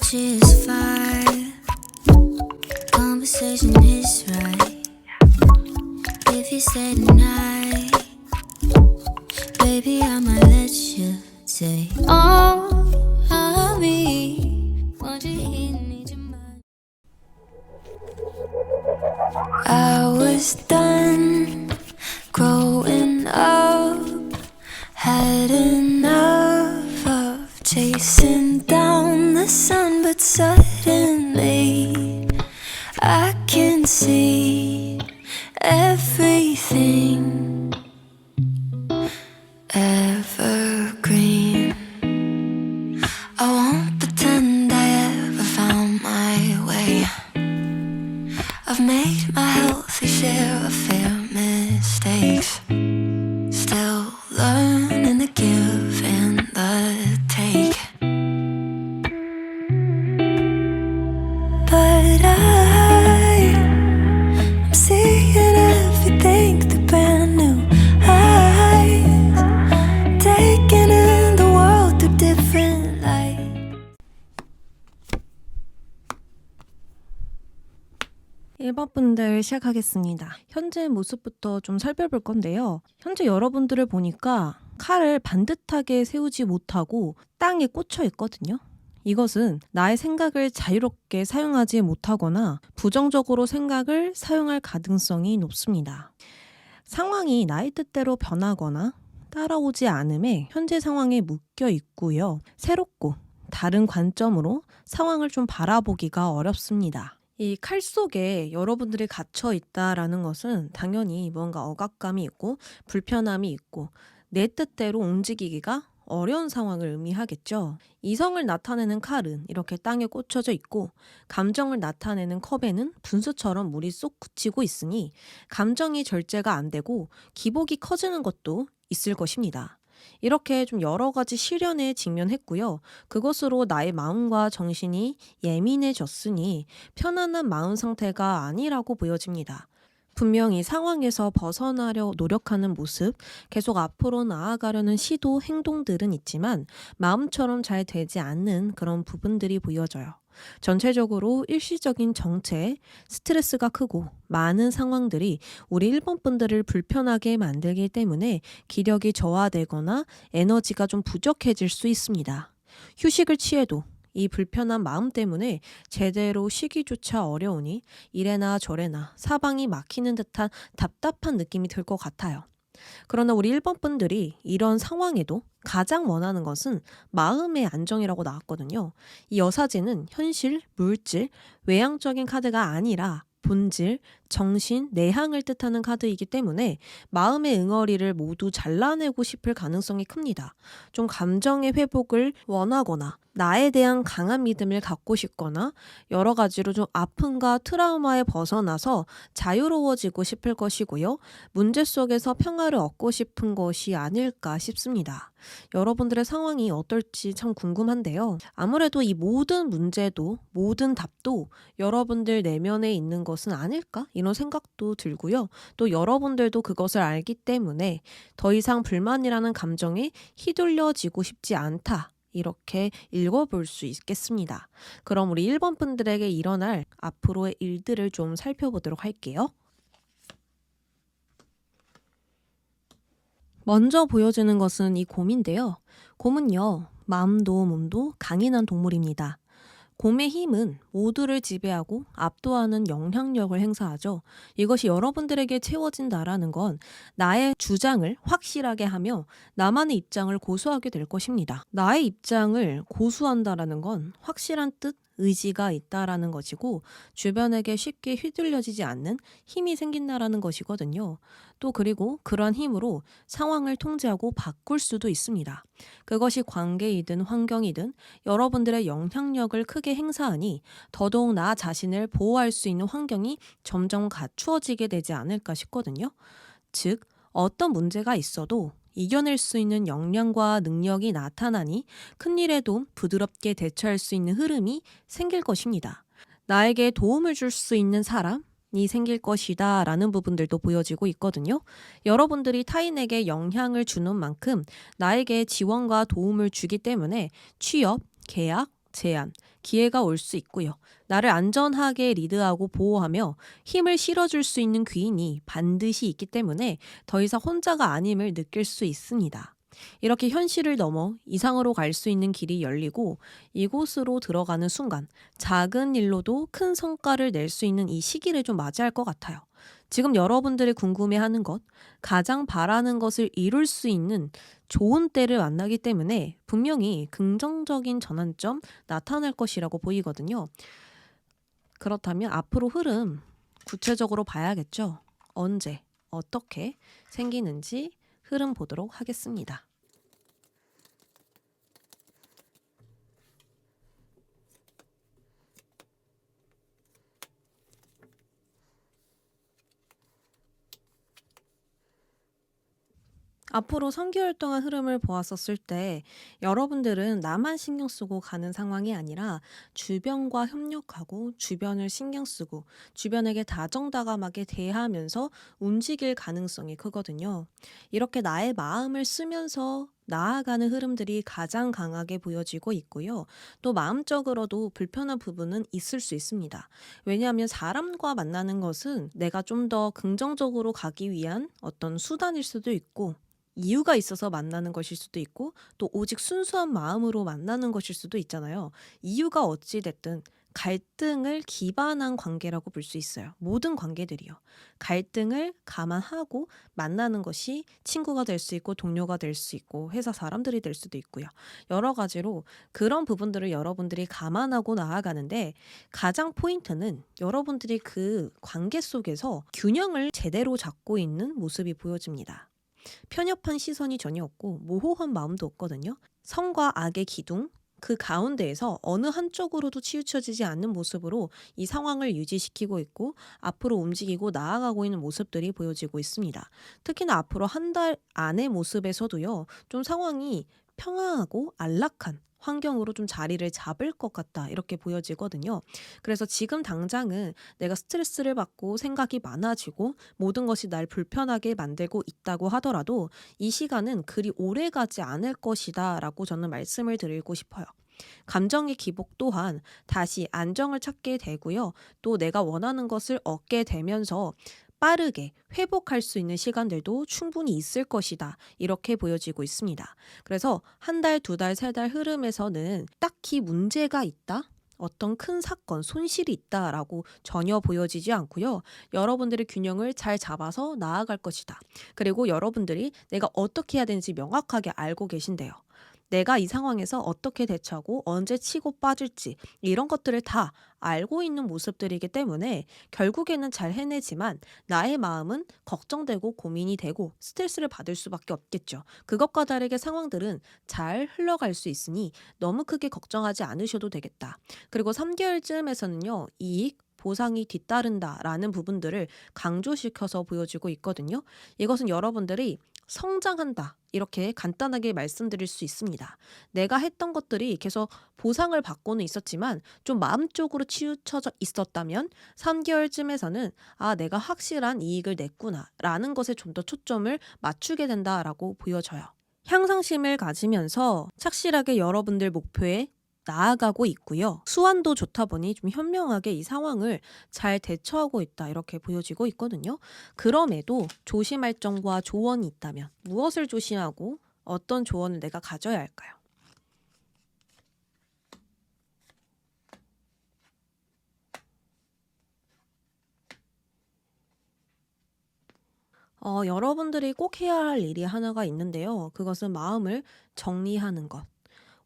Energy is fire. Conversation is right. If you stay tonight, baby, I might let you take all of me. Want you here, need your mind. I was done growing up, had enough of chasing down the sun, but suddenly I can see everything evergreen. I won't pretend I ever found my way. I've made my healthy share of fair mistakes, still learning the give and the take. But I'm seeing everything through brand new eyes, taking in the world through different light. 1번 분들 시작하겠습니다. 현재 모습부터 좀 살펴볼 건데요. 현재 여러분들을 보니까 칼을 반듯하게 세우지 못하고 땅에 꽂혀 있거든요. 이것은 나의 생각을 자유롭게 사용하지 못하거나 부정적으로 생각을 사용할 가능성이 높습니다. 상황이 나의 뜻대로 변하거나 따라오지 않음에 현재 상황에 묶여 있고요. 새롭고 다른 관점으로 상황을 좀 바라보기가 어렵습니다. 이 칼 속에 여러분들이 갇혀 있다라는 것은 당연히 뭔가 억압감이 있고 불편함이 있고 내 뜻대로 움직이기가 어려운 상황을 의미하겠죠. 이성을 나타내는 칼은 이렇게 땅에 꽂혀져 있고 감정을 나타내는 컵에는 분수처럼 물이 쏙 굳히고 있으니 감정이 절제가 안 되고 기복이 커지는 것도 있을 것입니다. 이렇게 좀 여러 가지 시련에 직면했고요. 그것으로 나의 마음과 정신이 예민해졌으니 편안한 마음 상태가 아니라고 보여집니다. 분명히 상황에서 벗어나려 노력하는 모습, 계속 앞으로 나아가려는 시도, 행동들은 있지만 마음처럼 잘 되지 않는 그런 부분들이 보여져요. 전체적으로 일시적인 정체, 스트레스가 크고 많은 상황들이 우리 1번 분들을 불편하게 만들기 때문에 기력이 저하되거나 에너지가 좀 부족해질 수 있습니다. 휴식을 취해도 이 불편한 마음 때문에 제대로 쉬기조차 어려우니 이래나 저래나 사방이 막히는 듯한 답답한 느낌이 들 것 같아요. 그러나 우리 1번 분들이 이런 상황에도 가장 원하는 것은 마음의 안정이라고 나왔거든요. 이 여사제는 현실, 물질, 외향적인 카드가 아니라 본질, 정신, 내향을 뜻하는 카드이기 때문에 마음의 응어리를 모두 잘라내고 싶을 가능성이 큽니다. 좀 감정의 회복을 원하거나 나에 대한 강한 믿음을 갖고 싶거나 여러 가지로 좀 아픔과 트라우마에 벗어나서 자유로워지고 싶을 것이고요. 문제 속에서 평화를 얻고 싶은 것이 아닐까 싶습니다. 여러분들의 상황이 어떨지 참 궁금한데요. 아무래도 이 모든 문제도 모든 답도 여러분들 내면에 있는 것은 아닐까? 이런 생각도 들고요. 또 여러분들도 그것을 알기 때문에 더 이상 불만이라는 감정에 휘둘려지고 싶지 않다. 이렇게 읽어볼 수 있겠습니다. 그럼 우리 1번 분들에게 일어날 앞으로의 일들을 좀 살펴보도록 할게요. 먼저 보여지는 것은 이 곰인데요. 곰은요, 마음도 몸도 강인한 동물입니다. 곰의 힘은 모두를 지배하고 압도하는 영향력을 행사하죠. 이것이 여러분들에게 채워진다라는 건 나의 주장을 확실하게 하며 나만의 입장을 고수하게 될 것입니다. 나의 입장을 고수한다라는 건 확실한 뜻, 의지가 있다라는 것이고 주변에게 쉽게 휘둘려지지 않는 힘이 생긴다라는 것이거든요. 또 그리고 그러한 힘으로 상황을 통제하고 바꿀 수도 있습니다. 그것이 관계이든 환경이든 여러분들의 영향력을 크게 행사하니 더더욱 나 자신을 보호할 수 있는 환경이 점점 갖추어지게 되지 않을까 싶거든요. 즉, 어떤 문제가 있어도 이겨낼 수 있는 역량과 능력이 나타나니 큰일에도 부드럽게 대처할 수 있는 흐름이 생길 것입니다. 나에게 도움을 줄 수 있는 사람이 생길 것이다 라는 부분들도 보여지고 있거든요. 여러분들이 타인에게 영향을 주는 만큼 나에게 지원과 도움을 주기 때문에 취업, 계약, 제한, 기회가 올 수 있고요. 나를 안전하게 리드하고 보호하며 힘을 실어줄 수 있는 귀인이 반드시 있기 때문에 더 이상 혼자가 아님을 느낄 수 있습니다. 이렇게 현실을 넘어 이상으로 갈 수 있는 길이 열리고 이곳으로 들어가는 순간 작은 일로도 큰 성과를 낼 수 있는 이 시기를 좀 맞이할 것 같아요. 지금 여러분들이 궁금해하는 것, 가장 바라는 것을 이룰 수 있는 좋은 때를 만나기 때문에 분명히 긍정적인 전환점 나타날 것이라고 보이거든요. 그렇다면 앞으로 흐름 구체적으로 봐야겠죠. 언제, 어떻게 생기는지 흐름 보도록 하겠습니다. 앞으로 3개월 동안 흐름을 보았었을 때 여러분들은 나만 신경 쓰고 가는 상황이 아니라 주변과 협력하고 주변을 신경 쓰고 주변에게 다정다감하게 대하면서 움직일 가능성이 크거든요. 이렇게 나의 마음을 쓰면서 나아가는 흐름들이 가장 강하게 보여지고 있고요. 또 마음적으로도 불편한 부분은 있을 수 있습니다. 왜냐하면 사람과 만나는 것은 내가 좀 더 긍정적으로 가기 위한 어떤 수단일 수도 있고 이유가 있어서 만나는 것일 수도 있고 또 오직 순수한 마음으로 만나는 것일 수도 있잖아요. 이유가 어찌 됐든 갈등을 기반한 관계라고 볼 수 있어요. 모든 관계들이요. 갈등을 감안하고 만나는 것이 친구가 될 수 있고 동료가 될 수 있고 회사 사람들이 될 수도 있고요. 여러 가지로 그런 부분들을 여러분들이 감안하고 나아가는데 가장 포인트는 여러분들이 그 관계 속에서 균형을 제대로 잡고 있는 모습이 보여집니다. 편협한 시선이 전혀 없고 모호한 마음도 없거든요. 성과 악의 기둥, 그 가운데에서 어느 한쪽으로도 치우쳐지지 않는 모습으로 이 상황을 유지시키고 있고 앞으로 움직이고 나아가고 있는 모습들이 보여지고 있습니다. 특히나 앞으로 한 달 안의 모습에서도요. 좀 상황이 평화하고 안락한 환경으로 좀 자리를 잡을 것 같다 이렇게 보여지거든요. 그래서 지금 당장은 내가 스트레스를 받고 생각이 많아지고 모든 것이 날 불편하게 만들고 있다고 하더라도 이 시간은 그리 오래 가지 않을 것이다 라고 저는 말씀을 드리고 싶어요. 감정의 기복 또한 다시 안정을 찾게 되고요. 또 내가 원하는 것을 얻게 되면서 빠르게 회복할 수 있는 시간들도 충분히 있을 것이다. 이렇게 보여지고 있습니다. 그래서 한 달, 두 달, 세 달 흐름에서는 딱히 문제가 있다? 어떤 큰 사건, 손실이 있다라고 전혀 보여지지 않고요. 여러분들의 균형을 잘 잡아서 나아갈 것이다. 그리고 여러분들이 내가 어떻게 해야 되는지 명확하게 알고 계신데요. 내가 이 상황에서 어떻게 대처하고 언제 치고 빠질지 이런 것들을 다 알고 있는 모습들이기 때문에 결국에는 잘 해내지만 나의 마음은 걱정되고 고민이 되고 스트레스를 받을 수밖에 없겠죠. 그것과 다르게 상황들은 잘 흘러갈 수 있으니 너무 크게 걱정하지 않으셔도 되겠다. 그리고 3개월쯤에서는요. 이익, 보상이 뒤따른다라는 부분들을 강조시켜서 보여지고 있거든요. 이것은 여러분들이 성장한다. 이렇게 간단하게 말씀드릴 수 있습니다. 내가 했던 것들이 계속 보상을 받고는 있었지만 좀 마음적으로 치우쳐져 있었다면 3개월쯤에서는 아, 내가 확실한 이익을 냈구나 라는 것에 좀 더 초점을 맞추게 된다라고 보여져요. 향상심을 가지면서 착실하게 여러분들 목표에 나아가고 있고요. 수완도 좋다 보니 좀 현명하게 이 상황을 잘 대처하고 있다 이렇게 보여지고 있거든요. 그럼에도 조심할 점과 조언이 있다면 무엇을 조심하고 어떤 조언을 내가 가져야 할까요? 여러분들이 꼭 해야 할 일이 하나가 있는데요. 그것은 마음을 정리하는 것.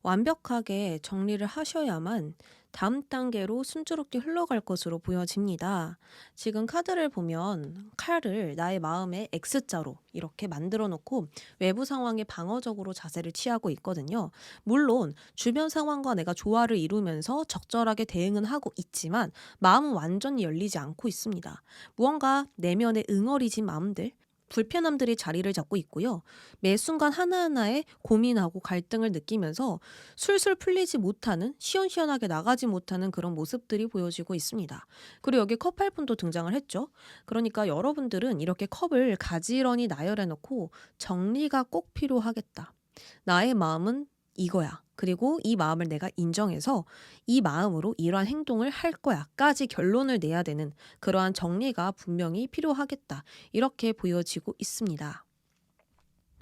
완벽하게 정리를 하셔야만 다음 단계로 순조롭게 흘러갈 것으로 보여집니다. 지금 카드를 보면 칼을 나의 마음의 X자로 이렇게 만들어 놓고 외부 상황에 방어적으로 자세를 취하고 있거든요. 물론 주변 상황과 내가 조화를 이루면서 적절하게 대응은 하고 있지만 마음은 완전히 열리지 않고 있습니다. 무언가 내면에 응어리진 마음들, 불편함들이 자리를 잡고 있고요. 매 순간 하나하나에 고민하고 갈등을 느끼면서 술술 풀리지 못하는, 시원시원하게 나가지 못하는 그런 모습들이 보여지고 있습니다. 그리고 여기 컵 8분도 등장을 했죠. 그러니까 여러분들은 이렇게 컵을 가지런히 나열해 놓고 정리가 꼭 필요하겠다. 나의 마음은 이거야. 그리고 이 마음을 내가 인정해서 이 마음으로 이러한 행동을 할 거야까지 결론을 내야 되는 그러한 정리가 분명히 필요하겠다. 이렇게 보여지고 있습니다.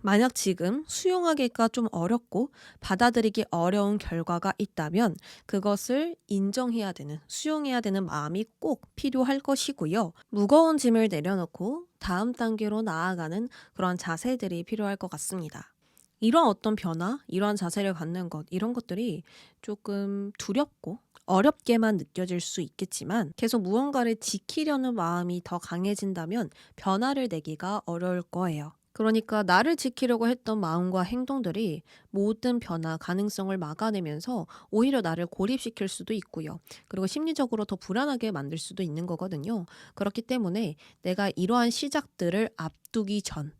만약 지금 수용하기가 좀 어렵고 받아들이기 어려운 결과가 있다면 그것을 인정해야 되는, 수용해야 되는 마음이 꼭 필요할 것이고요. 무거운 짐을 내려놓고 다음 단계로 나아가는 그런 자세들이 필요할 것 같습니다. 이런 어떤 변화, 이러한 자세를 갖는 것, 이런 것들이 조금 두렵고 어렵게만 느껴질 수 있겠지만 계속 무언가를 지키려는 마음이 더 강해진다면 변화를 내기가 어려울 거예요. 그러니까 나를 지키려고 했던 마음과 행동들이 모든 변화 가능성을 막아내면서 오히려 나를 고립시킬 수도 있고요. 그리고 심리적으로 더 불안하게 만들 수도 있는 거거든요. 그렇기 때문에 내가 이러한 시작들을 앞두기 전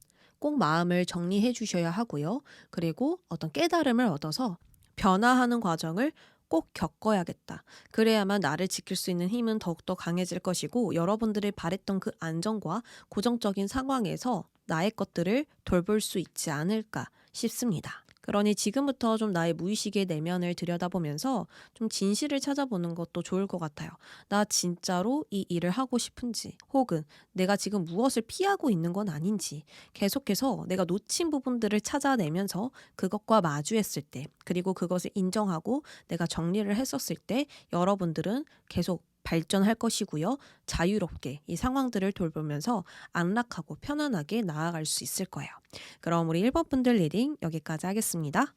꼭 마음을 정리해 주셔야 하고요. 그리고 어떤 깨달음을 얻어서 변화하는 과정을 꼭 겪어야겠다. 그래야만 나를 지킬 수 있는 힘은 더욱더 강해질 것이고 여러분들이 바랬던 그 안정과 고정적인 상황에서 나의 것들을 돌볼 수 있지 않을까 싶습니다. 그러니 지금부터 좀 나의 무의식의 내면을 들여다보면서 좀 진실을 찾아보는 것도 좋을 것 같아요. 나 진짜로 이 일을 하고 싶은지, 혹은 내가 지금 무엇을 피하고 있는 건 아닌지, 계속해서 내가 놓친 부분들을 찾아내면서 그것과 마주했을 때, 그리고 그것을 인정하고 내가 정리를 했었을 때 여러분들은 계속 발전할 것이고요. 자유롭게 이 상황들을 돌보면서 안락하고 편안하게 나아갈 수 있을 거예요. 그럼 우리 1번 분들 리딩 여기까지 하겠습니다.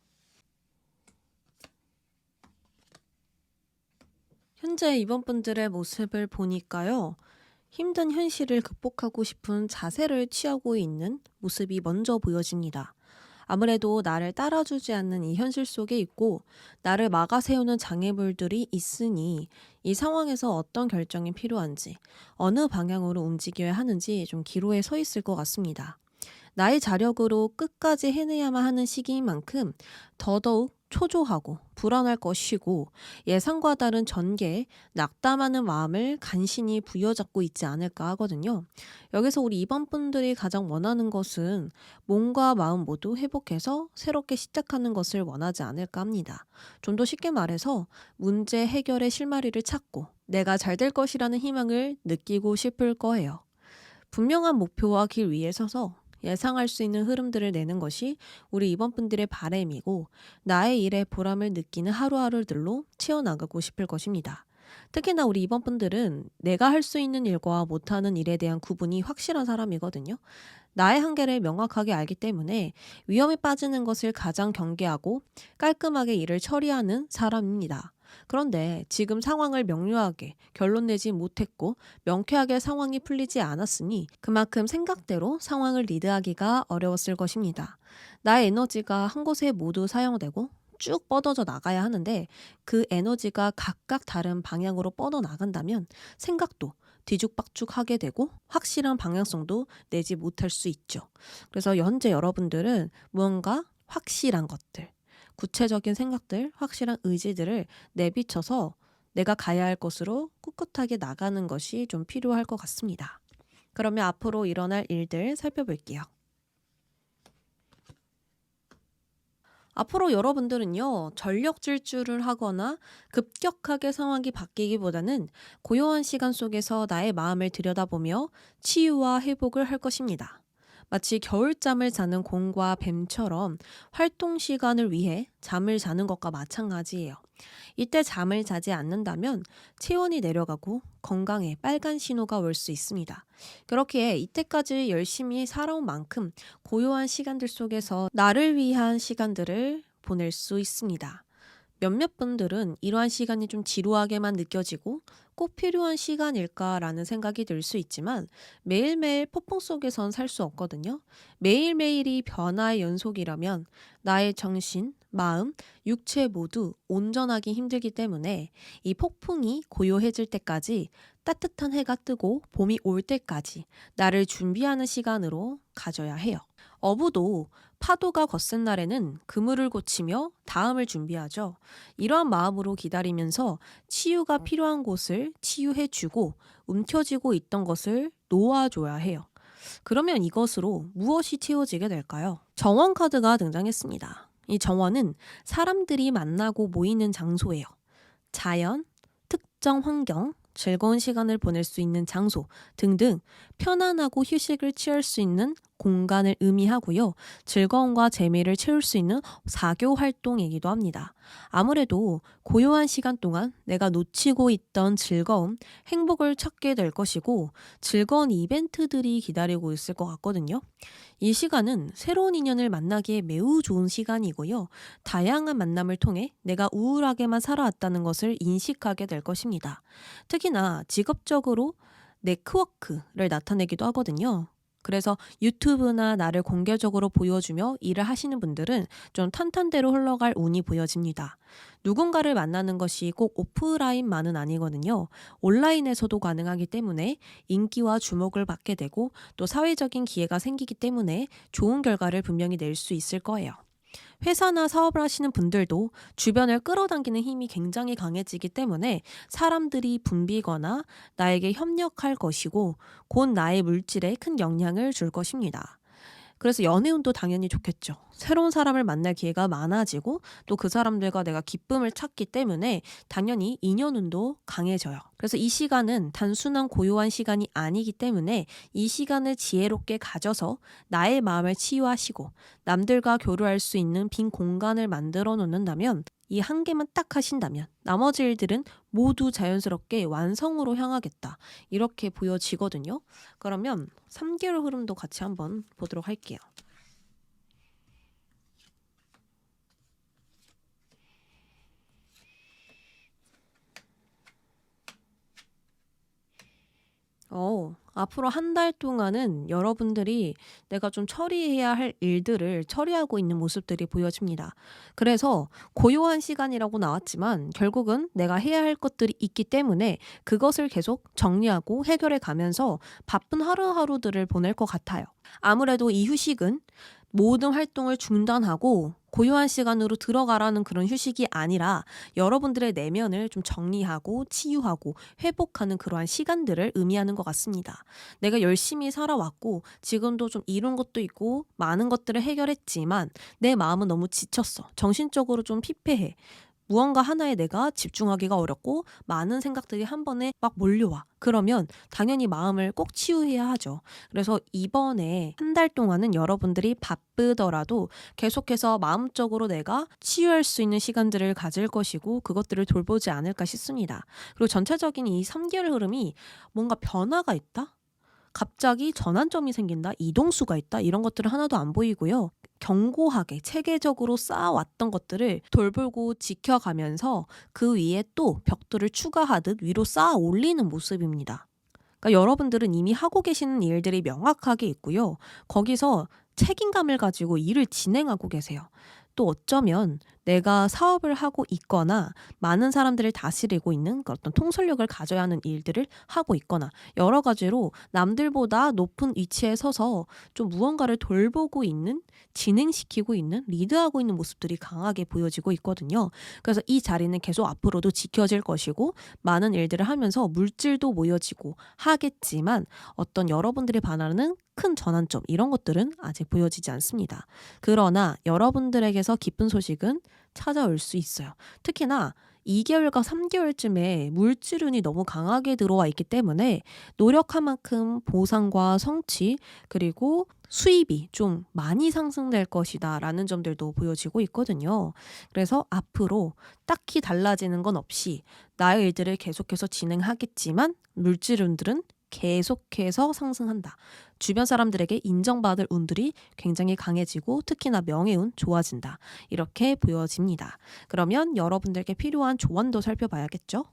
현재 2번 분들의 모습을 보니까요. 힘든 현실을 극복하고 싶은 자세를 취하고 있는 모습이 먼저 보여집니다. 아무래도 나를 따라주지 않는 이 현실 속에 있고 나를 막아세우는 장애물들이 있으니 이 상황에서 어떤 결정이 필요한지, 어느 방향으로 움직여야 하는지 좀 기로에 서 있을 것 같습니다. 나의 자력으로 끝까지 해내야만 하는 시기인 만큼 더더욱 초조하고 불안할 것이고 예상과 다른 전개에 낙담하는 마음을 간신히 부여잡고 있지 않을까 하거든요. 여기서 우리 2번 분들이 가장 원하는 것은 몸과 마음 모두 회복해서 새롭게 시작하는 것을 원하지 않을까 합니다. 좀 더 쉽게 말해서 문제 해결의 실마리를 찾고 내가 잘 될 것이라는 희망을 느끼고 싶을 거예요. 분명한 목표와 길 위에 서서 예상할 수 있는 흐름들을 내는 것이 우리 2번 분들의 바람이고 나의 일에 보람을 느끼는 하루하루들로 채워나가고 싶을 것입니다. 특히나 우리 2번 분들은 내가 할 수 있는 일과 못하는 일에 대한 구분이 확실한 사람이거든요. 나의 한계를 명확하게 알기 때문에 위험에 빠지는 것을 가장 경계하고 깔끔하게 일을 처리하는 사람입니다. 그런데 지금 상황을 명료하게 결론 내지 못했고 명쾌하게 상황이 풀리지 않았으니 그만큼 생각대로 상황을 리드하기가 어려웠을 것입니다. 나의 에너지가 한 곳에 모두 사용되고 쭉 뻗어져 나가야 하는데 그 에너지가 각각 다른 방향으로 뻗어 나간다면 생각도 뒤죽박죽하게 되고 확실한 방향성도 내지 못할 수 있죠. 그래서 현재 여러분들은 무언가 확실한 것들, 구체적인 생각들, 확실한 의지들을 내비쳐서 내가 가야 할 곳으로 꿋꿋하게 나가는 것이 좀 필요할 것 같습니다. 그러면 앞으로 일어날 일들 살펴볼게요. 앞으로 여러분들은요, 전력 질주를 하거나 급격하게 상황이 바뀌기보다는 고요한 시간 속에서 나의 마음을 들여다보며 치유와 회복을 할 것입니다. 마치 겨울잠을 자는 곰과 뱀처럼 활동 시간을 위해 잠을 자는 것과 마찬가지예요. 이때 잠을 자지 않는다면 체온이 내려가고 건강에 빨간 신호가 올 수 있습니다. 그렇게 이때까지 열심히 살아온 만큼 고요한 시간들 속에서 나를 위한 시간들을 보낼 수 있습니다. 몇몇 분들은 이러한 시간이 좀 지루하게만 느껴지고 꼭 필요한 시간일까라는 생각이 들 수 있지만 매일매일 폭풍 속에선 살 수 없거든요. 매일매일이 변화의 연속이라면 나의 정신, 마음, 육체 모두 온전하기 힘들기 때문에 이 폭풍이 고요해질 때까지 따뜻한 해가 뜨고 봄이 올 때까지 나를 준비하는 시간으로 가져야 해요. 어부도 파도가 거센 날에는 그물을 고치며 다음을 준비하죠. 이러한 마음으로 기다리면서 치유가 필요한 곳을 치유해주고 움켜쥐고 있던 것을 놓아줘야 해요. 그러면 이것으로 무엇이 채워지게 될까요? 정원 카드가 등장했습니다. 이 정원은 사람들이 만나고 모이는 장소예요. 자연, 특정 환경, 즐거운 시간을 보낼 수 있는 장소 등등 편안하고 휴식을 취할 수 있는 공간을 의미하고요. 즐거움과 재미를 채울 수 있는 사교 활동이기도 합니다. 아무래도 고요한 시간 동안 내가 놓치고 있던 즐거움, 행복을 찾게 될 것이고 즐거운 이벤트들이 기다리고 있을 것 같거든요. 이 시간은 새로운 인연을 만나기에 매우 좋은 시간이고요. 다양한 만남을 통해 내가 우울하게만 살아왔다는 것을 인식하게 될 것입니다. 특히나 직업적으로 네트워크를 나타내기도 하거든요. 그래서 유튜브나 나를 공개적으로 보여주며 일을 하시는 분들은 좀 탄탄대로 흘러갈 운이 보여집니다. 누군가를 만나는 것이 꼭 오프라인만은 아니거든요. 온라인에서도 가능하기 때문에 인기와 주목을 받게 되고 또 사회적인 기회가 생기기 때문에 좋은 결과를 분명히 낼 수 있을 거예요. 회사나 사업을 하시는 분들도 주변을 끌어당기는 힘이 굉장히 강해지기 때문에 사람들이 붐비거나 나에게 협력할 것이고 곧 나의 물질에 큰 영향을 줄 것입니다. 그래서 연애운도 당연히 좋겠죠. 새로운 사람을 만날 기회가 많아지고 또 그 사람들과 내가 기쁨을 찾기 때문에 당연히 인연운도 강해져요. 그래서 이 시간은 단순한 고요한 시간이 아니기 때문에 이 시간을 지혜롭게 가져서 나의 마음을 치유하시고 남들과 교류할 수 있는 빈 공간을 만들어 놓는다면 이 한 개만 딱 하신다면 나머지 일들은 모두 자연스럽게 완성으로 향하겠다. 이렇게 보여지거든요. 그러면 3개월 흐름도 같이 한번 보도록 할게요. 앞으로 한 달 동안은 여러분들이 내가 좀 처리해야 할 일들을 처리하고 있는 모습들이 보여집니다. 그래서 고요한 시간이라고 나왔지만 결국은 내가 해야 할 것들이 있기 때문에 그것을 계속 정리하고 해결해 가면서 바쁜 하루하루들을 보낼 것 같아요. 아무래도 이 휴식은 모든 활동을 중단하고 고요한 시간으로 들어가라는 그런 휴식이 아니라 여러분들의 내면을 좀 정리하고 치유하고 회복하는 그러한 시간들을 의미하는 것 같습니다. 내가 열심히 살아왔고 지금도 좀 이룬 것도 있고 많은 것들을 해결했지만 내 마음은 너무 지쳤어. 정신적으로 좀 피폐해. 무언가 하나에 내가 집중하기가 어렵고 많은 생각들이 한 번에 막 몰려와. 그러면 당연히 마음을 꼭 치유해야 하죠. 그래서 이번에 한 달 동안은 여러분들이 바쁘더라도 계속해서 마음적으로 내가 치유할 수 있는 시간들을 가질 것이고 그것들을 돌보지 않을까 싶습니다. 그리고 전체적인 이 3개월 흐름이 뭔가 변화가 있다? 갑자기 전환점이 생긴다? 이동수가 있다? 이런 것들은 하나도 안 보이고요. 견고하게 체계적으로 쌓아왔던 것들을 돌보고 지켜가면서 그 위에 또 벽돌을 추가하듯 위로 쌓아 올리는 모습입니다. 그러니까 여러분들은 이미 하고 계시는 일들이 명확하게 있고요. 거기서 책임감을 가지고 일을 진행하고 계세요. 또 어쩌면 내가 사업을 하고 있거나 많은 사람들을 다스리고 있는 그 어떤 통솔력을 가져야 하는 일들을 하고 있거나 여러 가지로 남들보다 높은 위치에 서서 좀 무언가를 돌보고 있는, 진행시키고 있는, 리드하고 있는 모습들이 강하게 보여지고 있거든요. 그래서 이 자리는 계속 앞으로도 지켜질 것이고 많은 일들을 하면서 물질도 모여지고 하겠지만 어떤 여러분들이 바라는 큰 전환점 이런 것들은 아직 보여지지 않습니다. 그러나 여러분들에게서 기쁜 소식은 찾아올 수 있어요. 특히나 2개월과 3개월쯤에 물질운이 너무 강하게 들어와 있기 때문에 노력한 만큼 보상과 성취 그리고 수입이 좀 많이 상승될 것이다 라는 점들도 보여지고 있거든요. 그래서 앞으로 딱히 달라지는 건 없이 나의 일들을 계속해서 진행하겠지만 물질운들은 계속해서 상승한다. 주변 사람들에게 인정받을 운들이 굉장히 강해지고 특히나 명예운 좋아진다. 이렇게 보여집니다. 그러면 여러분들께 필요한 조언도 살펴봐야겠죠?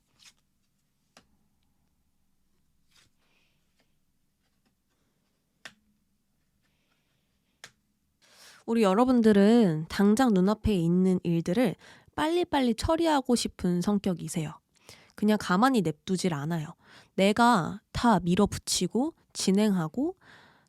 우리 여러분들은 당장 눈앞에 있는 일들을 빨리빨리 처리하고 싶은 성격이세요. 그냥 가만히 냅두질 않아요. 내가 다 밀어붙이고 진행하고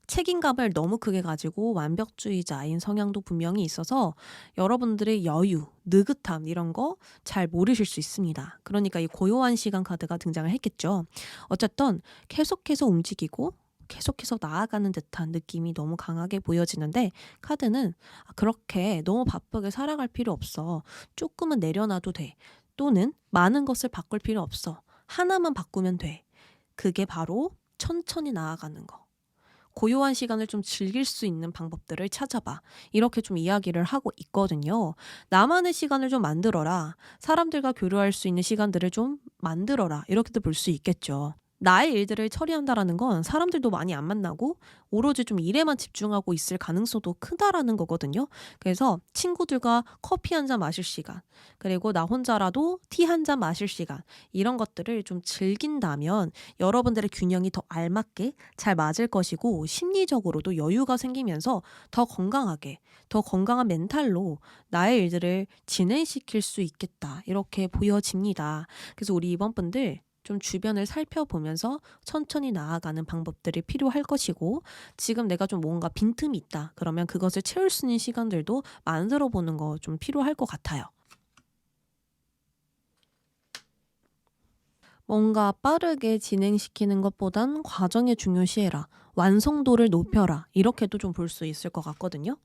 책임감을 너무 크게 가지고 완벽주의자인 성향도 분명히 있어서 여러분들의 여유, 느긋함 이런 거 잘 모르실 수 있습니다. 그러니까 이 고요한 시간 카드가 등장을 했겠죠. 어쨌든 계속해서 움직이고 계속해서 나아가는 듯한 느낌이 너무 강하게 보여지는데 카드는 그렇게 너무 바쁘게 살아갈 필요 없어. 조금은 내려놔도 돼. 또는 많은 것을 바꿀 필요 없어. 하나만 바꾸면 돼. 그게 바로 천천히 나아가는 거. 고요한 시간을 좀 즐길 수 있는 방법들을 찾아봐. 이렇게 좀 이야기를 하고 있거든요. 나만의 시간을 좀 만들어라. 사람들과 교류할 수 있는 시간들을 좀 만들어라. 이렇게도 볼 수 있겠죠. 나의 일들을 처리한다라는 건 사람들도 많이 안 만나고 오로지 좀 일에만 집중하고 있을 가능성도 크다라는 거거든요. 그래서 친구들과 커피 한 잔 마실 시간, 그리고 나 혼자라도 티 한 잔 마실 시간, 이런 것들을 좀 즐긴다면 여러분들의 균형이 더 알맞게 잘 맞을 것이고 심리적으로도 여유가 생기면서 더 건강하게, 더 건강한 멘탈로 나의 일들을 진행시킬 수 있겠다. 이렇게 보여집니다. 그래서 우리 이번 분들 좀 주변을 살펴보면서 천천히 나아가는 방법들이 필요할 것이고 지금 내가 좀 뭔가 빈틈이 있다. 그러면 그것을 채울 수 있는 시간들도 만들어 보는 거 좀 필요할 것 같아요. 뭔가 빠르게 진행시키는 것보단 과정에 중요시해라. 완성도를 높여라. 이렇게도 좀 볼 수 있을 것 같거든요.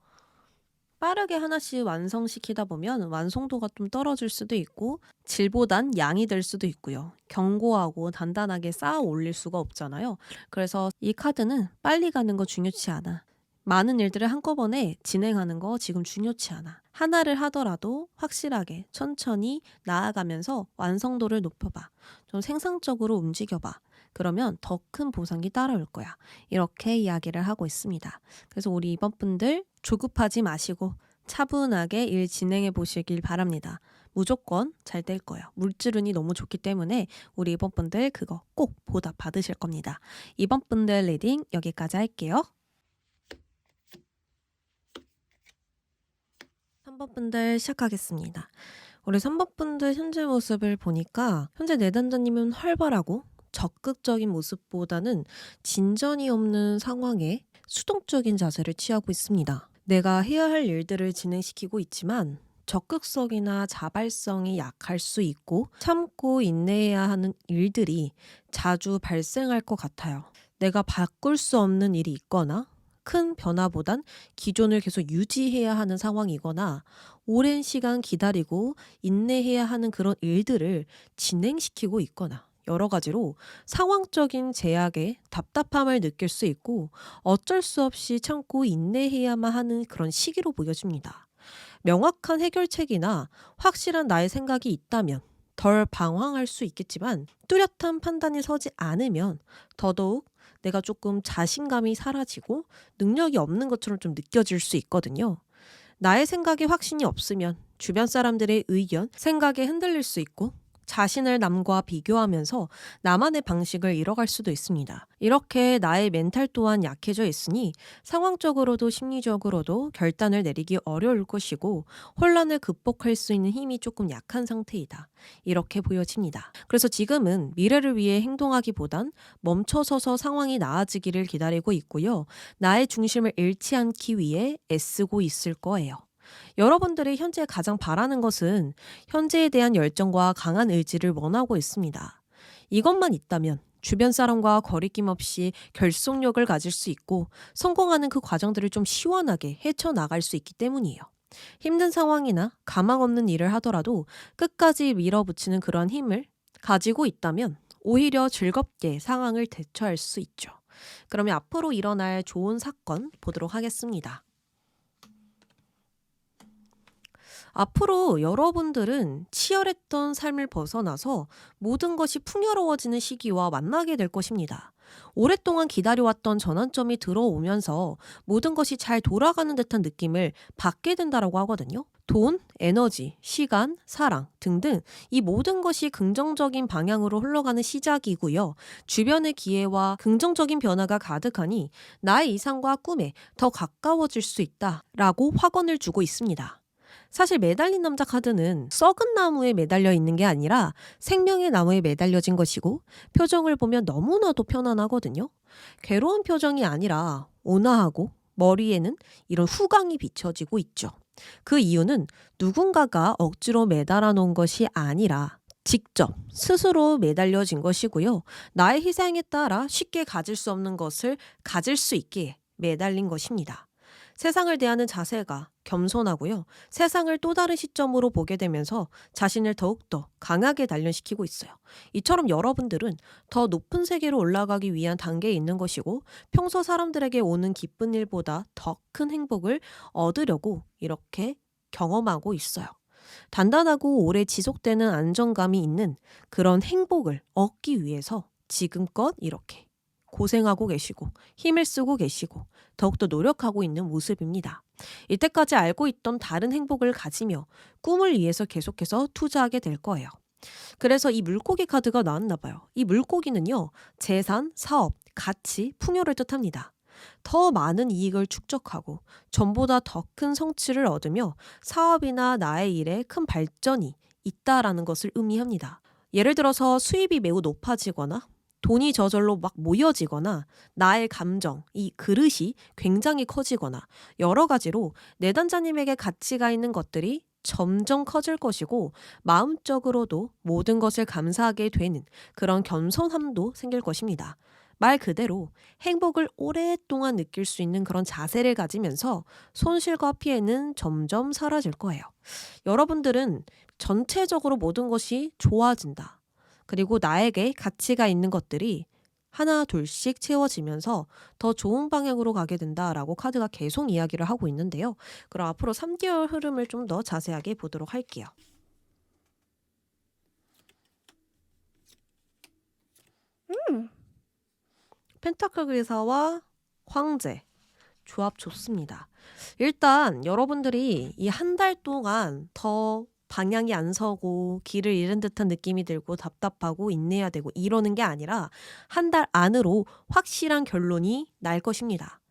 빠르게 하나씩 완성시키다 보면 완성도가 좀 떨어질 수도 있고 질보단 양이 될 수도 있고요. 견고하고 단단하게 쌓아 올릴 수가 없잖아요. 그래서 이 카드는 빨리 가는 거 중요치 않아. 많은 일들을 한꺼번에 진행하는 거 지금 중요치 않아. 하나를 하더라도 확실하게 천천히 나아가면서 완성도를 높여봐. 좀 생산적으로 움직여봐. 그러면 더 큰 보상이 따라올 거야. 이렇게 이야기를 하고 있습니다. 그래서 우리 이번 분들 조급하지 마시고 차분하게 일 진행해 보시길 바랍니다. 무조건 잘 될 거예요. 물질운이 너무 좋기 때문에 우리 이번 분들 그거 꼭 보답 받으실 겁니다. 이번 분들 리딩 여기까지 할게요. 3번 분들 시작하겠습니다. 우리 3번 분들 현재 모습을 보니까 현재 내담자님은 활발하고 적극적인 모습보다는 진전이 없는 상황에 수동적인 자세를 취하고 있습니다. 내가 해야 할 일들을 진행시키고 있지만 적극성이나 자발성이 약할 수 있고 참고 인내해야 하는 일들이 자주 발생할 것 같아요. 내가 바꿀 수 없는 일이 있거나 큰 변화보단 기존을 계속 유지해야 하는 상황이거나 오랜 시간 기다리고 인내해야 하는 그런 일들을 진행시키고 있거나 여러 가지로 상황적인 제약에 답답함을 느낄 수 있고 어쩔 수 없이 참고 인내해야만 하는 그런 시기로 보여집니다. 명확한 해결책이나 확실한 나의 생각이 있다면 덜 방황할 수 있겠지만 뚜렷한 판단이 서지 않으면 더더욱 내가 조금 자신감이 사라지고 능력이 없는 것처럼 좀 느껴질 수 있거든요. 나의 생각에 확신이 없으면 주변 사람들의 의견, 생각에 흔들릴 수 있고 자신을 남과 비교하면서 나만의 방식을 잃어갈 수도 있습니다. 이렇게 나의 멘탈 또한 약해져 있으니 상황적으로도 심리적으로도 결단을 내리기 어려울 것이고 혼란을 극복할 수 있는 힘이 조금 약한 상태이다. 이렇게 보여집니다. 그래서 지금은 미래를 위해 행동하기보단 멈춰서서 상황이 나아지기를 기다리고 있고요. 나의 중심을 잃지 않기 위해 애쓰고 있을 거예요. 여러분들이 현재 가장 바라는 것은 현재에 대한 열정과 강한 의지를 원하고 있습니다. 이것만 있다면 주변 사람과 거리낌 없이 결속력을 가질 수 있고 성공하는 그 과정들을 좀 시원하게 헤쳐나갈 수 있기 때문이에요. 힘든 상황이나 가망 없는 일을 하더라도 끝까지 밀어붙이는 그런 힘을 가지고 있다면 오히려 즐겁게 상황을 대처할 수 있죠. 그러면 앞으로 일어날 좋은 사건 보도록 하겠습니다. 앞으로 여러분들은 치열했던 삶을 벗어나서 모든 것이 풍요로워지는 시기와 만나게 될 것입니다. 오랫동안 기다려왔던 전환점이 들어오면서 모든 것이 잘 돌아가는 듯한 느낌을 받게 된다고 하거든요. 돈, 에너지, 시간, 사랑 등등 이 모든 것이 긍정적인 방향으로 흘러가는 시작이고요. 주변의 기회와 긍정적인 변화가 가득하니 나의 이상과 꿈에 더 가까워질 수 있다라고 확언을 주고 있습니다. 사실 매달린 남자 카드는 썩은 나무에 매달려 있는 게 아니라 생명의 나무에 매달려진 것이고 표정을 보면 너무나도 편안하거든요. 괴로운 표정이 아니라 온화하고 머리에는 이런 후광이 비춰지고 있죠. 그 이유는 누군가가 억지로 매달아 놓은 것이 아니라 직접 스스로 매달려진 것이고요. 나의 희생에 따라 쉽게 가질 수 없는 것을 가질 수 있게 매달린 것입니다. 세상을 대하는 자세가 겸손하고요. 세상을 또 다른 시점으로 보게 되면서 자신을 더욱더 강하게 단련시키고 있어요. 이처럼 여러분들은 더 높은 세계로 올라가기 위한 단계에 있는 것이고 평소 사람들에게 오는 기쁜 일보다 더 큰 행복을 얻으려고 이렇게 경험하고 있어요. 단단하고 오래 지속되는 안정감이 있는 그런 행복을 얻기 위해서 지금껏 이렇게 고생하고 계시고 힘을 쓰고 계시고 더욱더 노력하고 있는 모습입니다. 이때까지 알고 있던 다른 행복을 가지며 꿈을 위해서 계속해서 투자하게 될 거예요. 그래서 이 물고기 카드가 나왔나 봐요. 이 물고기는요, 재산, 사업, 가치, 풍요를 뜻합니다. 더 많은 이익을 축적하고 전보다 더 큰 성취를 얻으며 사업이나 나의 일에 큰 발전이 있다라는 것을 의미합니다. 예를 들어서 수입이 매우 높아지거나 돈이 저절로 막 모여지거나 나의 감정, 이 그릇이 굉장히 커지거나 여러 가지로 내단자님에게 가치가 있는 것들이 점점 커질 것이고 마음적으로도 모든 것을 감사하게 되는 그런 겸손함도 생길 것입니다. 말 그대로 행복을 오랫동안 느낄 수 있는 그런 자세를 가지면서 손실과 피해는 점점 사라질 거예요. 여러분들은 전체적으로 모든 것이 좋아진다. 그리고 나에게 가치가 있는 것들이 하나 둘씩 채워지면서 더 좋은 방향으로 가게 된다라고 카드가 계속 이야기를 하고 있는데요. 그럼 앞으로 3개월 흐름을 좀 더 자세하게 보도록 할게요. 펜타클 그리사와 황제 조합 좋습니다. 일단 여러분들이 이 한 달 동안 더 방향이 안 서고 길을 잃은 듯한 느낌이 들고 답답하고 인내해야 되고 이러는 게 아니라 한 달 안으로 확실한 결론이 날 것입니다.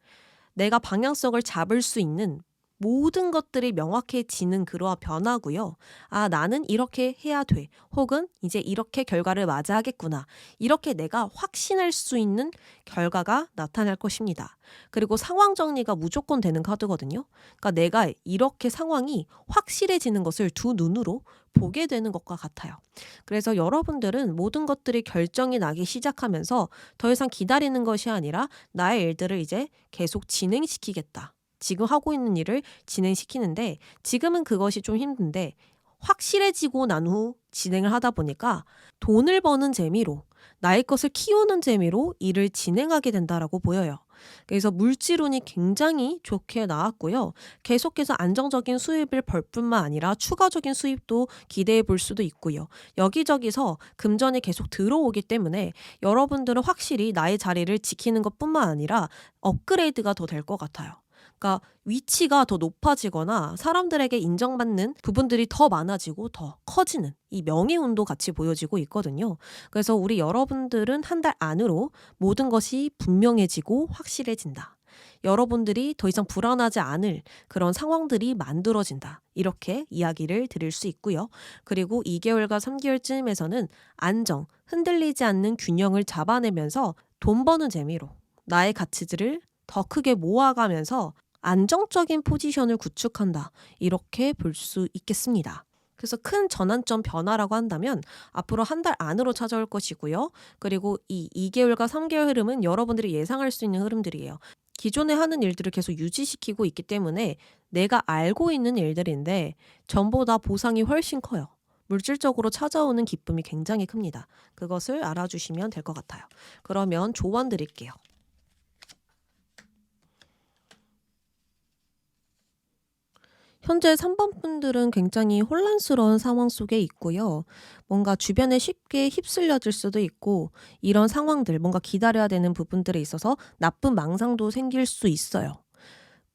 내가 방향성을 잡을 수 있는 모든 것들이 명확해지는 그러한 변화고요. 아, 나는 이렇게 해야 돼. 혹은 이제 이렇게 결과를 맞이하겠구나. 이렇게 내가 확신할 수 있는 결과가 나타날 것입니다. 그리고 상황 정리가 무조건 되는 카드거든요. 그러니까 내가 이렇게 상황이 확실해지는 것을 두 눈으로 보게 되는 것과 같아요. 그래서 여러분들은 모든 것들이 결정이 나기 시작하면서 더 이상 기다리는 것이 아니라 나의 일들을 이제 계속 진행시키겠다. 지금 하고 있는 일을 진행시키는데 지금은 그것이 좀 힘든데 확실해지고 난 후 진행을 하다 보니까 돈을 버는 재미로 나의 것을 키우는 재미로 일을 진행하게 된다라고 보여요. 그래서 물질운이 굉장히 좋게 나왔고요. 계속해서 안정적인 수입을 벌 뿐만 아니라 추가적인 수입도 기대해 볼 수도 있고요. 여기저기서 금전이 계속 들어오기 때문에 여러분들은 확실히 나의 자리를 지키는 것뿐만 아니라 업그레이드가 더 될 것 같아요. 그러니까 위치가 더 높아지거나 사람들에게 인정받는 부분들이 더 많아지고 더 커지는 이 명예운도 같이 보여지고 있거든요. 그래서 우리 여러분들은 한 달 안으로 모든 것이 분명해지고 확실해진다. 여러분들이 더 이상 불안하지 않을 그런 상황들이 만들어진다. 이렇게 이야기를 드릴 수 있고요. 그리고 2개월과 3개월쯤에서는 안정, 흔들리지 않는 균형을 잡아내면서 돈 버는 재미로 나의 가치들을 더 크게 모아가면서 안정적인 포지션을 구축한다. 이렇게 볼 수 있겠습니다. 그래서 큰 전환점 변화라고 한다면 앞으로 한 달 안으로 찾아올 것이고요. 그리고 이 2개월과 3개월 흐름은 여러분들이 예상할 수 있는 흐름들이에요. 기존에 하는 일들을 계속 유지시키고 있기 때문에 내가 알고 있는 일들인데 전보다 보상이 훨씬 커요. 물질적으로 찾아오는 기쁨이 굉장히 큽니다. 그것을 알아주시면 될 것 같아요. 그러면 조언 드릴게요. 현재 3번 분들은 굉장히 혼란스러운 상황 속에 있고요. 뭔가 주변에 쉽게 휩쓸려질 수도 있고 이런 상황들, 뭔가 기다려야 되는 부분들에 있어서 나쁜 망상도 생길 수 있어요.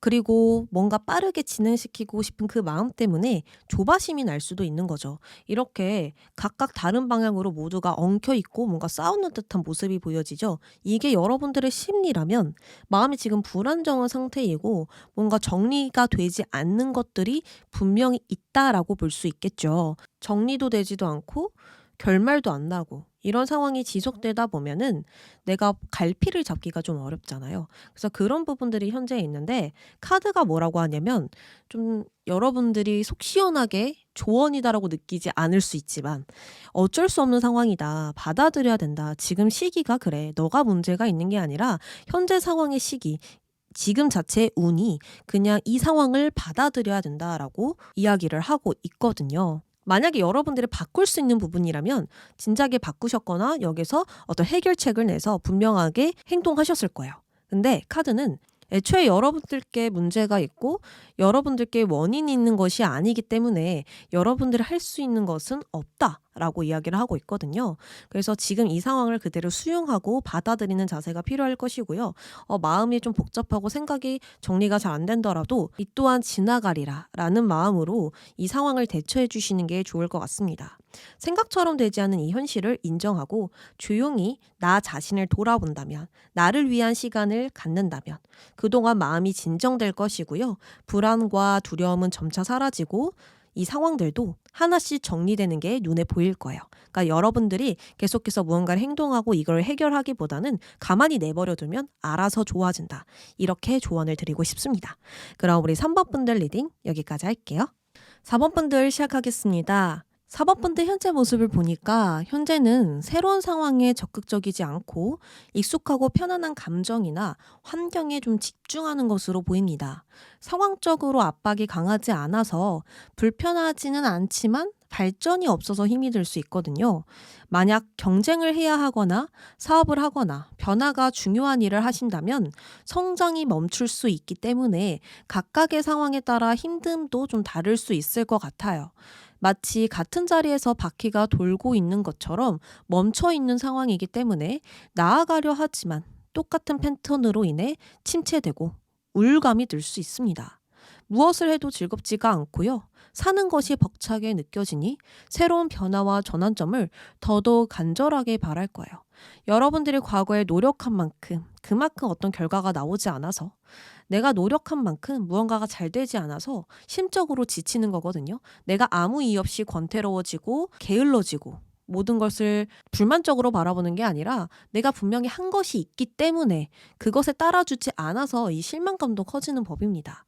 그리고 뭔가 빠르게 진행시키고 싶은 그 마음 때문에 조바심이 날 수도 있는 거죠. 이렇게 각각 다른 방향으로 모두가 엉켜 있고 뭔가 싸우는 듯한 모습이 보여지죠. 이게 여러분들의 심리라면 마음이 지금 불안정한 상태이고 뭔가 정리가 되지 않는 것들이 분명히 있다라고 볼 수 있겠죠. 정리도 되지도 않고 결말도 안 나고 이런 상황이 지속되다 보면은 내가 갈피를 잡기가 좀 어렵잖아요. 그래서 그런 부분들이 현재 있는데 카드가 뭐라고 하냐면 좀 여러분들이 속 시원하게 조언이다라고 느끼지 않을 수 있지만 어쩔 수 없는 상황이다. 받아들여야 된다. 지금 시기가 그래. 너가 문제가 있는 게 아니라 현재 상황의 시기, 지금 자체의 운이 그냥 이 상황을 받아들여야 된다라고 이야기를 하고 있거든요. 만약에 여러분들이 바꿀 수 있는 부분이라면 진작에 바꾸셨거나 여기서 어떤 해결책을 내서 분명하게 행동하셨을 거예요. 근데 카드는 애초에 여러분들께 문제가 있고 여러분들께 원인이 있는 것이 아니기 때문에 여러분들이 할 수 있는 것은 없다라고 이야기를 하고 있거든요. 그래서 지금 이 상황을 그대로 수용하고 받아들이는 자세가 필요할 것이고요. 마음이 좀 복잡하고 생각이 정리가 잘 안 된더라도 이 또한 지나가리라 라는 마음으로 이 상황을 대처해 주시는 게 좋을 것 같습니다. 생각처럼 되지 않는 이 현실을 인정하고 조용히 나 자신을 돌아본다면, 나를 위한 시간을 갖는다면 그동안 마음이 진정될 것이고요. 불안과 두려움은 점차 사라지고 이 상황들도 하나씩 정리되는 게 눈에 보일 거예요. 그러니까 여러분들이 계속해서 무언가를 행동하고 이걸 해결하기보다는 가만히 내버려두면 알아서 좋아진다. 이렇게 조언을 드리고 싶습니다. 그럼 우리 3번 분들 리딩 여기까지 할게요. 4번 분들 시작하겠습니다. 4번 분들 현재 모습을 보니까 현재는 새로운 상황에 적극적이지 않고 익숙하고 편안한 감정이나 환경에 좀 집중하는 것으로 보입니다. 상황적으로 압박이 강하지 않아서 불편하지는 않지만 발전이 없어서 힘이 들 수 있거든요. 만약 경쟁을 해야 하거나 사업을 하거나 변화가 중요한 일을 하신다면 성장이 멈출 수 있기 때문에 각각의 상황에 따라 힘듦도 좀 다를 수 있을 것 같아요. 마치 같은 자리에서 바퀴가 돌고 있는 것처럼 멈춰 있는 상황이기 때문에 나아가려 하지만 똑같은 패턴으로 인해 침체되고 우울감이 들 수 있습니다. 무엇을 해도 즐겁지가 않고요. 사는 것이 벅차게 느껴지니 새로운 변화와 전환점을 더더욱 간절하게 바랄 거예요. 여러분들이 과거에 노력한 만큼 그만큼 어떤 결과가 나오지 않아서 내가 노력한 만큼 무언가가 잘 되지 않아서 심적으로 지치는 거거든요. 내가 아무 이유 없이 권태로워지고 게을러지고 모든 것을 불만적으로 바라보는 게 아니라 내가 분명히 한 것이 있기 때문에 그것에 따라주지 않아서 이 실망감도 커지는 법입니다.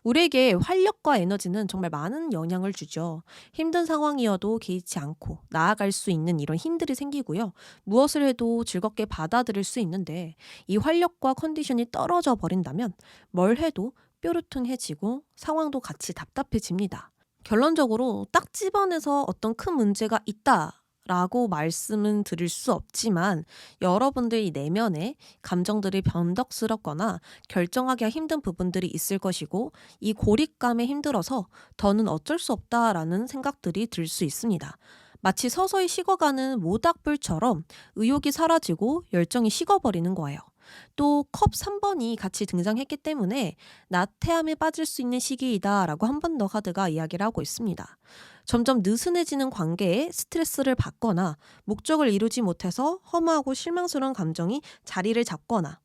우리에게 활력과 에너지는 정말 많은 영향을 주죠. 힘든 상황이어도 개의치 않고 나아갈 수 있는 이런 힘들이 생기고요. 무엇을 해도 즐겁게 받아들일 수 있는데 이 활력과 컨디션이 떨어져 버린다면 뭘 해도 뾰루퉁해지고 상황도 같이 답답해집니다. 결론적으로 딱 집어내서 어떤 큰 문제가 있다 라고 말씀은 드릴 수 없지만 여러분들 이 내면에 감정들이 변덕스럽거나 결정하기가 힘든 부분들이 있을 것이고 이 고립감에 힘들어서 더는 어쩔 수 없다라는 생각들이 들 수 있습니다. 마치 서서히 식어가는 모닥불처럼 의욕이 사라지고 열정이 식어버리는 거예요. 또 컵 3번이 같이 등장했기 때문에 나태함에 빠질 수 있는 시기이다라고 한 번 더 카드가 이야기를 하고 있습니다. 점점 느슨해지는 관계에 스트레스를 받거나 목적을 이루지 못해서 허무하고 실망스러운 감정이 자리를 잡거나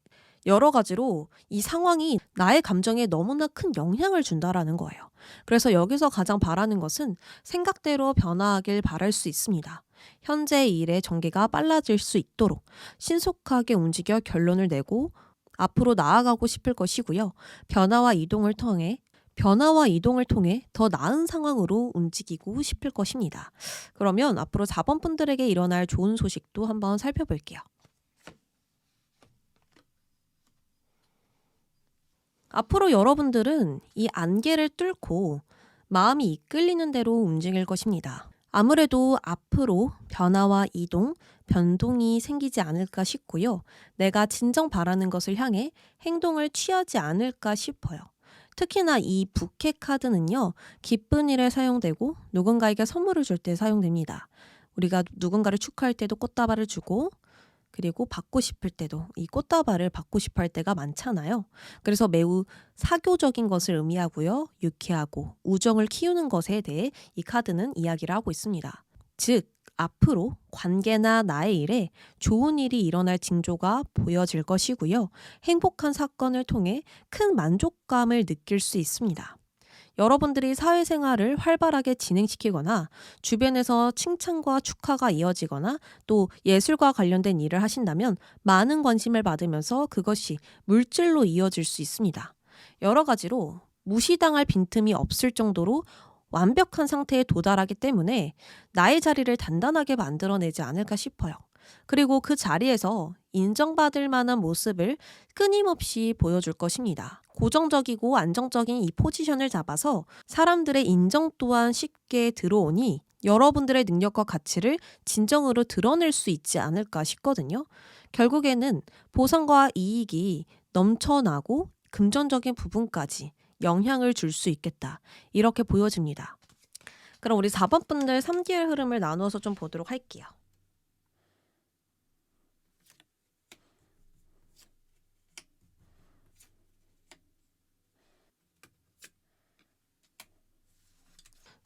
여러 가지로 이 상황이 나의 감정에 너무나 큰 영향을 준다라는 거예요. 그래서 여기서 가장 바라는 것은 생각대로 변화하길 바랄 수 있습니다. 현재의 일의 전개가 빨라질 수 있도록 신속하게 움직여 결론을 내고 앞으로 나아가고 싶을 것이고요. 변화와 이동을 통해 더 나은 상황으로 움직이고 싶을 것입니다. 그러면 앞으로 4번 분들에게 일어날 좋은 소식도 한번 살펴볼게요. 앞으로 여러분들은 이 안개를 뚫고 마음이 이끌리는 대로 움직일 것입니다. 아무래도 앞으로 변화와 이동, 변동이 생기지 않을까 싶고요. 내가 진정 바라는 것을 향해 행동을 취하지 않을까 싶어요. 특히나 이 부케 카드는요. 기쁜 일에 사용되고 누군가에게 선물을 줄 때 사용됩니다. 우리가 누군가를 축하할 때도 꽃다발을 주고 그리고 받고 싶을 때도 이 꽃다발을 받고 싶어 할 때가 많잖아요. 그래서 매우 사교적인 것을 의미하고요. 유쾌하고 우정을 키우는 것에 대해 이 카드는 이야기를 하고 있습니다. 즉 앞으로 관계나 나의 일에 좋은 일이 일어날 징조가 보여질 것이고요. 행복한 사건을 통해 큰 만족감을 느낄 수 있습니다. 여러분들이 사회생활을 활발하게 진행시키거나 주변에서 칭찬과 축하가 이어지거나 또 예술과 관련된 일을 하신다면 많은 관심을 받으면서 그것이 물질로 이어질 수 있습니다. 여러 가지로 무시당할 빈틈이 없을 정도로 완벽한 상태에 도달하기 때문에 나의 자리를 단단하게 만들어내지 않을까 싶어요. 그리고 그 자리에서 인정받을 만한 모습을 끊임없이 보여줄 것입니다. 고정적이고 안정적인 이 포지션을 잡아서 사람들의 인정 또한 쉽게 들어오니 여러분들의 능력과 가치를 진정으로 드러낼 수 있지 않을까 싶거든요. 결국에는 보상과 이익이 넘쳐나고 금전적인 부분까지 영향을 줄 수 있겠다. 이렇게 보여집니다. 그럼 우리 4번 분들 3개월 흐름을 나누어서 좀 보도록 할게요.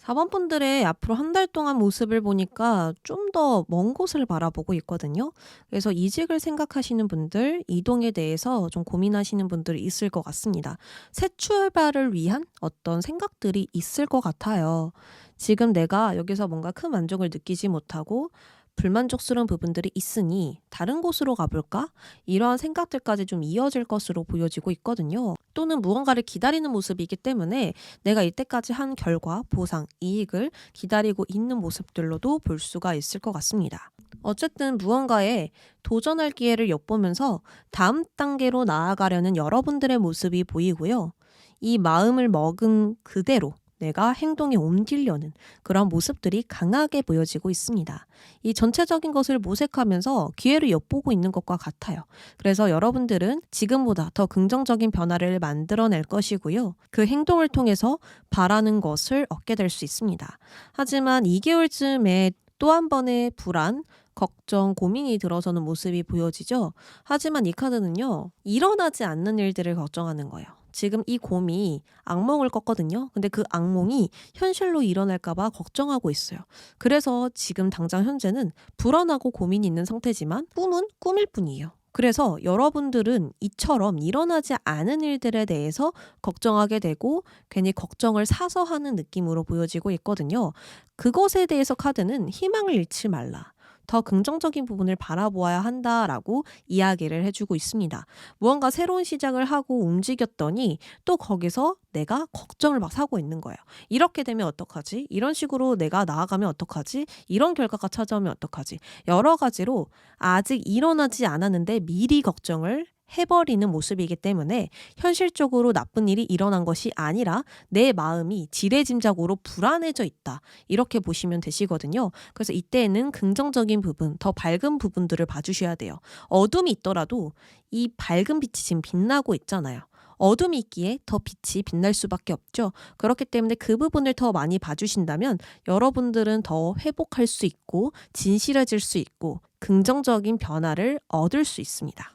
4번 분들의 앞으로 한 달 동안 모습을 보니까 좀 더 먼 곳을 바라보고 있거든요. 그래서 이직을 생각하시는 분들, 이동에 대해서 좀 고민하시는 분들이 있을 것 같습니다. 새 출발을 위한 어떤 생각들이 있을 것 같아요. 지금 내가 여기서 뭔가 큰 만족을 느끼지 못하고 불만족스러운 부분들이 있으니 다른 곳으로 가볼까? 이러한 생각들까지 좀 이어질 것으로 보여지고 있거든요. 또는 무언가를 기다리는 모습이기 때문에 내가 이때까지 한 결과, 보상, 이익을 기다리고 있는 모습들로도 볼 수가 있을 것 같습니다. 어쨌든 무언가에 도전할 기회를 엿보면서 다음 단계로 나아가려는 여러분들의 모습이 보이고요. 이 마음을 먹은 그대로 내가 행동에 옮기려는 그런 모습들이 강하게 보여지고 있습니다. 이 전체적인 것을 모색하면서 기회를 엿보고 있는 것과 같아요. 그래서 여러분들은 지금보다 더 긍정적인 변화를 만들어낼 것이고요. 그 행동을 통해서 바라는 것을 얻게 될 수 있습니다. 하지만 2개월쯤에 또 한 번의 불안, 걱정, 고민이 들어서는 모습이 보여지죠. 하지만 이 카드는요, 일어나지 않는 일들을 걱정하는 거예요. 지금 이 곰이 악몽을 꿨거든요. 근데 그 악몽이 현실로 일어날까봐 걱정하고 있어요. 그래서 지금 당장 현재는 불안하고 고민이 있는 상태지만 꿈은 꿈일 뿐이에요. 그래서 여러분들은 이처럼 일어나지 않은 일들에 대해서 걱정하게 되고 괜히 걱정을 사서 하는 느낌으로 보여지고 있거든요. 그것에 대해서 카드는 희망을 잃지 말라. 더 긍정적인 부분을 바라보아야 한다라고 이야기를 해주고 있습니다. 무언가 새로운 시작을 하고 움직였더니 또 거기서 내가 걱정을 막 사고 있는 거예요. 이렇게 되면 어떡하지? 이런 식으로 내가 나아가면 어떡하지? 이런 결과가 찾아오면 어떡하지? 여러 가지로 아직 일어나지 않았는데 미리 걱정을 해버리는 모습이기 때문에 현실적으로 나쁜 일이 일어난 것이 아니라 내 마음이 지레짐작으로 불안해져 있다. 이렇게 보시면 되시거든요. 그래서 이때에는 긍정적인 부분, 더 밝은 부분들을 봐주셔야 돼요. 어둠이 있더라도 이 밝은 빛이 지금 빛나고 있잖아요. 어둠이 있기에 더 빛이 빛날 수밖에 없죠. 그렇기 때문에 그 부분을 더 많이 봐주신다면 여러분들은 더 회복할 수 있고 진실해질 수 있고 긍정적인 변화를 얻을 수 있습니다.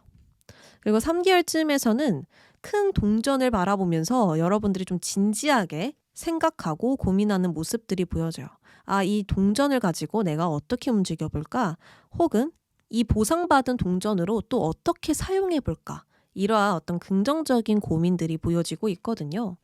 그리고 3개월쯤에서는 큰 동전을 바라보면서 여러분들이 좀 진지하게 생각하고 고민하는 모습들이 보여져요. 아, 이 동전을 가지고 내가 어떻게 움직여 볼까? 혹은 이 보상받은 동전으로 또 어떻게 사용해 볼까? 이러한 어떤 긍정적인 고민들이 보여지고 있거든요.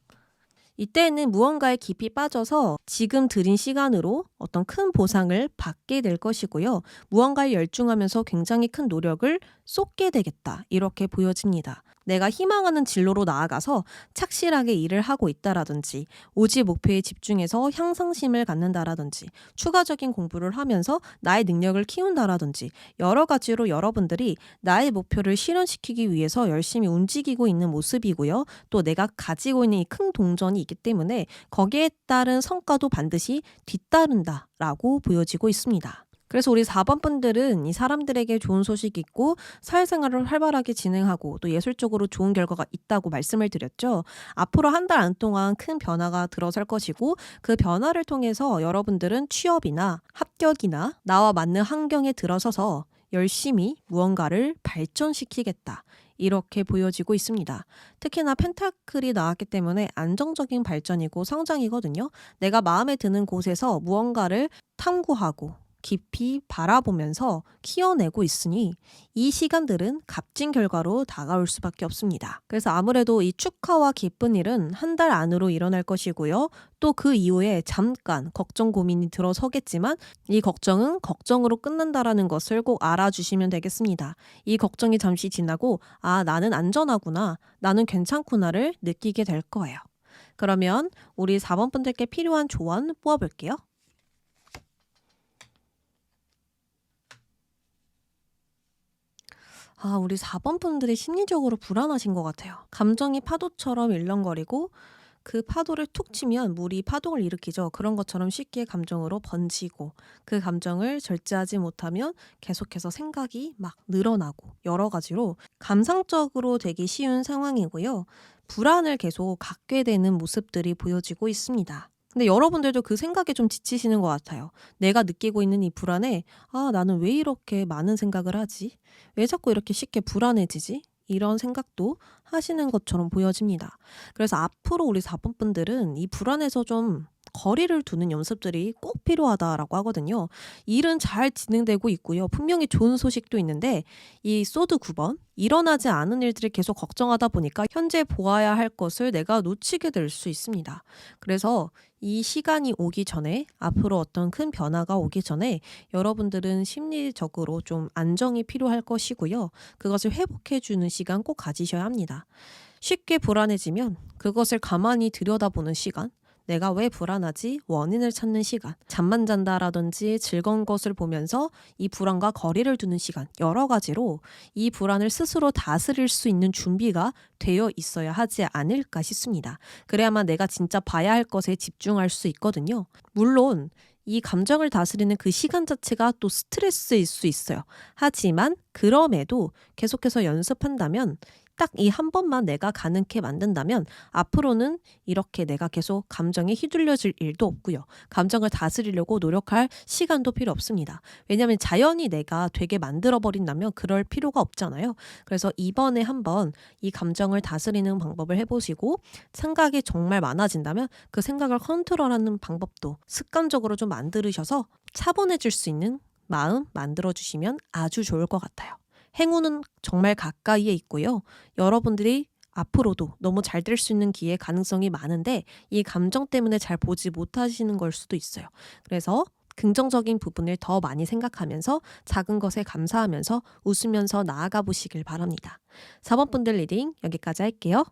이때는 무언가에 깊이 빠져서 지금 들인 시간으로 어떤 큰 보상을 받게 될 것이고요. 무언가에 열중하면서 굉장히 큰 노력을 쏟게 되겠다. 이렇게 보여집니다. 내가 희망하는 진로로 나아가서 착실하게 일을 하고 있다라든지 오직 목표에 집중해서 향상심을 갖는다라든지 추가적인 공부를 하면서 나의 능력을 키운다라든지 여러 가지로 여러분들이 나의 목표를 실현시키기 위해서 열심히 움직이고 있는 모습이고요. 또 내가 가지고 있는 이 큰 동전이 있기 때문에 거기에 따른 성과도 반드시 뒤따른다라고 보여지고 있습니다. 그래서 우리 4번 분들은 이 사람들에게 좋은 소식이 있고 사회생활을 활발하게 진행하고 또 예술적으로 좋은 결과가 있다고 말씀을 드렸죠. 앞으로 한 달 안 동안 큰 변화가 들어설 것이고 그 변화를 통해서 여러분들은 취업이나 합격이나 나와 맞는 환경에 들어서서 열심히 무언가를 발전시키겠다. 이렇게 보여지고 있습니다. 특히나 펜타클이 나왔기 때문에 안정적인 발전이고 성장이거든요. 내가 마음에 드는 곳에서 무언가를 탐구하고 깊이 바라보면서 키워내고 있으니 이 시간들은 값진 결과로 다가올 수밖에 없습니다. 그래서 아무래도 이 축하와 기쁜 일은 한 달 안으로 일어날 것이고요. 또 그 이후에 잠깐 걱정 고민이 들어서겠지만 이 걱정은 걱정으로 끝난다라는 것을 꼭 알아주시면 되겠습니다. 이 걱정이 잠시 지나고 아, 나는 안전하구나, 나는 괜찮구나를 느끼게 될 거예요. 그러면 우리 4번 분들께 필요한 조언 뽑아볼게요. 아, 우리 4번 분들이 심리적으로 불안하신 것 같아요. 감정이 파도처럼 일렁거리고 그 파도를 툭 치면 물이 파동을 일으키죠. 그런 것처럼 쉽게 감정으로 번지고 그 감정을 절제하지 못하면 계속해서 생각이 막 늘어나고 여러 가지로 감상적으로 되기 쉬운 상황이고요. 불안을 계속 갖게 되는 모습들이 보여지고 있습니다. 근데 여러분들도 그 생각에 좀 지치시는 것 같아요. 내가 느끼고 있는 이 불안에 아, 나는 왜 이렇게 많은 생각을 하지? 왜 자꾸 이렇게 쉽게 불안해지지? 이런 생각도 하시는 것처럼 보여집니다. 그래서 앞으로 우리 4번 분들은 이 불안에서 좀 거리를 두는 연습들이 꼭 필요하다라고 하거든요. 일은 잘 진행되고 있고요. 분명히 좋은 소식도 있는데 이 소드 9번 일어나지 않은 일들을 계속 걱정하다 보니까 현재 보아야 할 것을 내가 놓치게 될 수 있습니다. 그래서 이 시간이 오기 전에 앞으로 어떤 큰 변화가 오기 전에 여러분들은 심리적으로 좀 안정이 필요할 것이고요. 그것을 회복해 주는 시간 꼭 가지셔야 합니다. 쉽게 불안해지면 그것을 가만히 들여다보는 시간, 내가 왜 불안하지? 원인을 찾는 시간, 잠만 잔다라든지 즐거운 것을 보면서 이 불안과 거리를 두는 시간, 여러 가지로 이 불안을 스스로 다스릴 수 있는 준비가 되어 있어야 하지 않을까 싶습니다. 그래야만 내가 진짜 봐야 할 것에 집중할 수 있거든요. 물론 이 감정을 다스리는 그 시간 자체가 또 스트레스일 수 있어요. 하지만 그럼에도 계속해서 연습한다면 딱 이 한 번만 내가 가능케 만든다면 앞으로는 이렇게 내가 계속 감정에 휘둘려질 일도 없고요. 감정을 다스리려고 노력할 시간도 필요 없습니다. 왜냐하면 자연히 내가 되게 만들어버린다면 그럴 필요가 없잖아요. 그래서 이번에 한번 이 감정을 다스리는 방법을 해보시고 생각이 정말 많아진다면 그 생각을 컨트롤하는 방법도 습관적으로 좀 만들으셔서 차분해질 수 있는 마음 만들어주시면 아주 좋을 것 같아요. 행운은 정말 가까이에 있고요. 여러분들이 앞으로도 너무 잘 될 수 있는 기회 가능성이 많은데 이 감정 때문에 잘 보지 못하시는 걸 수도 있어요. 그래서 긍정적인 부분을 더 많이 생각하면서 작은 것에 감사하면서 웃으면서 나아가 보시길 바랍니다. 4번 분들 리딩 여기까지 할게요.